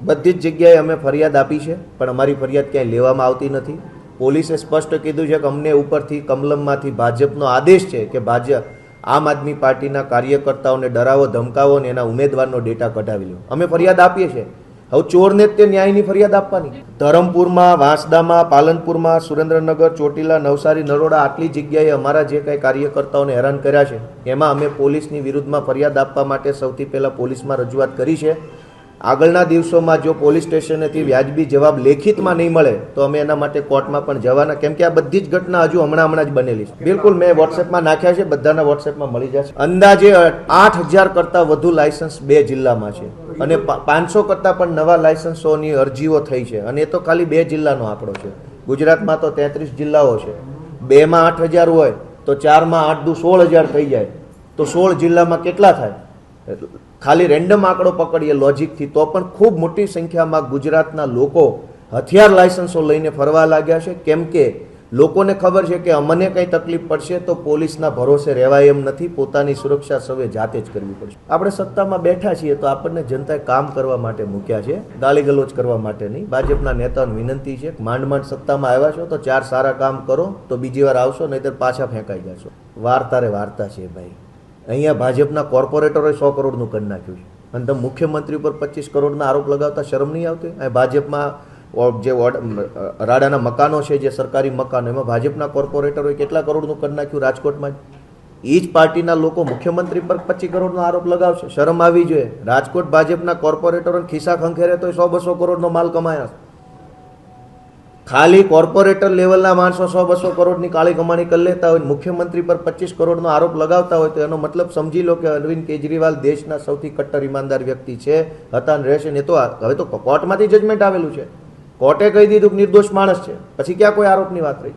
બધી જ જગ્યાએ અમે ફરિયાદ આપી છે, પણ અમારી ફરિયાદ ક્યાંય લેવામાં આવતી નથી. પોલીસે સ્પષ્ટ કીધું છે કે અમને ઉપરથી કમલમમાંથી ભાજપનો આદેશ છે કે ભાજપ આમ આદમી પાર્ટીના કાર્યકર્તાઓને ડરાવો ધમકાવો ને એના ઉમેદવારનો ડેટા કઢાવી લો. અમે ફરિયાદ આપીએ છીએ. હવે ચોરને જ તે ન્યાયની ફરિયાદ આપવાની. ધરમપુરમાં, વાંસદામાં, પાલનપુરમાં, સુરેન્દ્રનગર, ચોટીલા, નવસારી, નરોડા આટલી જગ્યાએ અમારા જે કંઈ કાર્યકર્તાઓને હેરાન કર્યા છે એમાં અમે પોલીસની વિરુદ્ધમાં ફરિયાદ આપવા માટે સૌથી પહેલાં પોલીસમાં રજૂઆત કરી છે. આગળના દિવસોમાં જો પોલીસ સ્ટેશનેથી વ્યાજબી જવાબ લેખિતમાં નહીં મળે તો અમે એના માટે કોર્ટમાં પણ જવાના, કેમ કે આ બધી જ ઘટના હજુ હમણાં જ બનેલી છે. બિલકુલ મેં વોટ્સએપમાં નાખ્યા છે, બધાના વોટ્સએપમાં મળી જશે. અંદાજે 8,000 કરતાં વધુ લાયસન્સ 2 જિલ્લામાં છે અને 500 કરતાં પણ નવા લાયસન્સોની અરજીઓ થઈ છે અને એ તો ખાલી 2 જિલ્લાનો આંકડો છે. ગુજરાતમાં તો 33 જિલ્લાઓ છે. 2માં 8,000 હોય તો 4માં 8 દુ 16,000 થઈ જાય તો 16 જિલ્લામાં કેટલા થાય? ખાલી રેન્ડમ આંકડો પકડીએ લોજિકથી તો પણ ખૂબ મોટી સંખ્યામાં ગુજરાતના લોકો હથિયાર લાયસન્સો લઈને ફરવા લાગ્યા છે, કેમ કે લોકોને ખબર છે કે અમને કંઈ તકલીફ પડશે તો પોલીસના ભરોસે રહેવાય એમ નથી. પોતાની સુરક્ષા સૌએ જાતે જ કરવી પડશે. આપણે સત્તામાં બેઠા છીએ તો આપણને જનતાએ કામ કરવા માટે મૂક્યા છે, ગાલી ગલોચ કરવા માટે નહીં. ભાજપના નેતાઓને વિનંતી છે કે માંડ સત્તામાં આવ્યા છો તો 4 સારા કામ કરો તો બીજી વાર આવશો, નહીંતર પાછા ફેંકાઈ જશો. વાર્તારે વાર્તા છે ભાઈ. અહીંયા ભાજપના કોર્પોરેટરોએ 100 કરોડનું કરી નાખ્યું છે અને તમે મુખ્યમંત્રી ઉપર 25 કરોડના આરોપ લગાવતા શરમ નહીં આવતી? અહીં ભાજપમાં જે રાડાના મકાનો છે, જે સરકારી મકાનો, એમાં ભાજપના કોર્પોરેટરોએ કેટલા કરોડનું કરી નાખ્યું રાજકોટમાં. એ જ પાર્ટીના લોકો મુખ્યમંત્રી પર 25 કરોડનો આરોપ લગાવશે. શરમ આવી જોઈએ. રાજકોટ ભાજપના કોર્પોરેટરોને ખિસ્સા ખંખેરે તો 100-200 કરોડનો માલ કમાયા. ખાલી કોર્પોરેટર લેવલના માણસો 100-200 કરોડની કાળી કમાણી કરી લેતા હોય, મુખ્યમંત્રી પર 25 કરોડનો આરોપ લગાવતા હોય તો એનો મતલબ સમજી લો કે અરવિંદ કેજરીવાલ દેશના સૌથી કટ્ટર ઈમાનદાર વ્યક્તિ છે, હતા ને રહેશે. ને તો હવે તો કોર્ટમાંથી જજમેન્ટ આવેલું છે, કોર્ટે કહી દીધું કે નિર્દોષ માણસ છે, પછી ક્યાં કોઈ આરોપની વાત રહી?